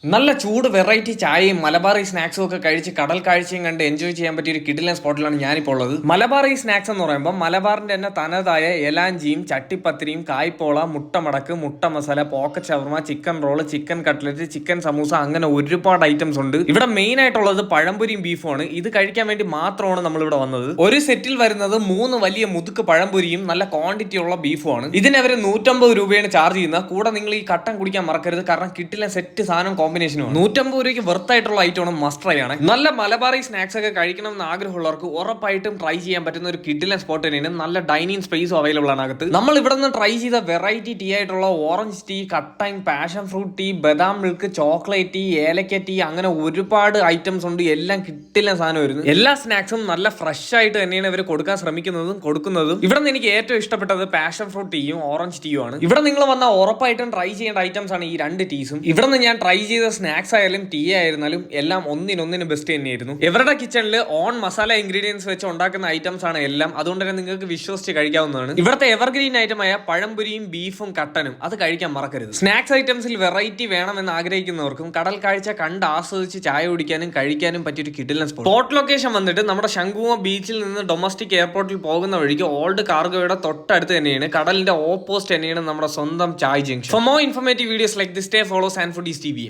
നല്ല ചൂട് വെറൈറ്റി ചായയും മലബാറി സ്നാക്സും ഒക്കെ കഴിച്ച് കടൽ കാഴ്ചയും കണ്ട് എൻജോയ് ചെയ്യാൻ പറ്റിയ ഒരു കിടിലൻ സ്പോട്ടിലാണ് ഞാനിപ്പോൾ ഉള്ളത്. മലബാറി സ്നാക്സ് എന്ന് പറയുമ്പോൾ മലബാറിന്റെ തന്നെ തനതായ എലാഞ്ചിയും ചട്ടിപ്പത്തിരിയും കായ്പോള, മുട്ടമടക്ക്, മുട്ട മസാല, പോക്കറ്റ് ഷവർമ, chicken roll, chicken cutlet, chicken samosa, അങ്ങനെ ഒരുപാട് ഐറ്റംസ് ഉണ്ട്. ഇവിടെ മെയിൻ ആയിട്ടുള്ളത് പഴംപൊരിയും ബീഫുമാണ്. ഇത് കഴിക്കാൻ വേണ്ടി മാത്രമാണ് നമ്മൾ ഇവിടെ വന്നത്. ഒരു സെറ്റിൽ വരുന്നത് 3 വലിയ മുതുക്ക് പഴംപൊരിയും നല്ല ക്വാണ്ടിറ്റി ഉള്ള ബീഫുമാണ്. ഇതിനവര് 150 രൂപയാണ് ചാർജ് ചെയ്യുന്നത്. കൂടെ നിങ്ങൾ ഈ കട്ടൻ കുടിക്കാൻ മറക്കരുത്, കാരണം കിട്ടില്ല സെറ്റ് സാധനം കോമ്പിനേഷനും 150 രൂപയ്ക്ക് വെർത്തായിട്ടുള്ള ഐറ്റമാണ്, മസ്റ്റ് ട്രൈ ആണ്. നല്ല മലബാറി സ്നാക്സ് ഒക്കെ കഴിക്കണം എന്ന് ആഗ്രഹമുള്ളവർക്ക് ഉറപ്പായിട്ടും ട്രൈ ചെയ്യാൻ പറ്റുന്ന ഒരു കിഡിലൻ സ്പോട്ട് തന്നെയാണ്. നല്ല ഡൈനിങ് സ്പേസും അവൈലബിൾ ആണ് അകത്ത്. നമ്മൾ ഇവിടെ നിന്ന് ട്രൈ ചെയ്ത വെറൈറ്റി ടീ ആയിട്ടുള്ള ഓറഞ്ച് ടീ, കട്ടൻ, പാഷൻ ഫ്രൂട്ട് ടീ, ബദാം മിൽക്ക്, ചോക്ലേറ്റ് ടീ, ഏലക്ക ടീ, അങ്ങനെ ഒരുപാട് ഐറ്റംസ് ഉണ്ട്. എല്ലാം കിട്ടില്ല സാധനം വരുന്നു. എല്ലാ സ്നാക്സും നല്ല ഫ്രഷ് ആയിട്ട് തന്നെയാണ് ഇവർ കൊടുക്കാൻ കൊടുക്കുന്നതും. ഇവിടെ നിന്ന് എനിക്ക് ഏറ്റവും ഇഷ്ടപ്പെട്ടത് പാഷൻ ഫ്രൂട്ട് ടീയും ഓറഞ്ച് ടീയും ആണ്. ഇവിടെ നിങ്ങൾ വന്നാൽ ഉറപ്പായിട്ടും ട്രൈ ചെയ്യേണ്ട ഐറ്റംസ് ആണ് ഈ 2 ടീസും. ഇവിടെ നിന്ന് ഞാൻ ട്രൈ ചെയ്ത സ്നാക്സ് ആയാലും ടീ ആയിരുന്നാലും എല്ലാം ഒന്നിനൊന്നിന് ബെസ്റ്റ് തന്നെയായിരുന്നു. ഇവരുടെ കിച്ചണിൽ ഓൺ മസാല ഇൻഗ്രീഡിയൻസ് വെച്ച് ഉണ്ടാക്കുന്ന ഐറ്റംസ് ആണ് എല്ലാം. അതുകൊണ്ട് തന്നെ നിങ്ങൾക്ക് വിശ്വസിച്ച് കഴിക്കാവുന്നതാണ്. ഇവിടുത്തെ എവർഗ്രീൻ ഐറ്റമായ പഴംപൊരിയും ബീഫും കട്ടനും അത് കഴിക്കാൻ മറക്കരുത്. സ്നാക്സ് ഐറ്റംസിൽ വെറൈറ്റി വേണമെന്ന് ആഗ്രഹിക്കുന്നവർക്കും കടൽ കാഴ്ച കണ്ട് ആസ്വദിച്ച് ചായ കുടിക്കാനും കഴിക്കാനും പറ്റിയൊരു കിടിലൻ സ്പോട്ട് ലൊക്കേഷൻ വന്നിട്ട് നമ്മുടെ ശംഖുമ ബീച്ചിൽ നിന്ന് ഡൊമസ്റ്റിക് എയർപോർട്ടിൽ പോകുന്ന വഴിക്ക് ഓൾഡ് കാർഗോയുടെ തൊട്ടടുത്ത് തന്നെയാണ്. കടലിന്റെ ഓപ്പോസിറ്റ് തന്നെയാണ് നമ്മുടെ സ്വന്തം chai junction. For more informative videos like this, stay follow Sanfoodies TV.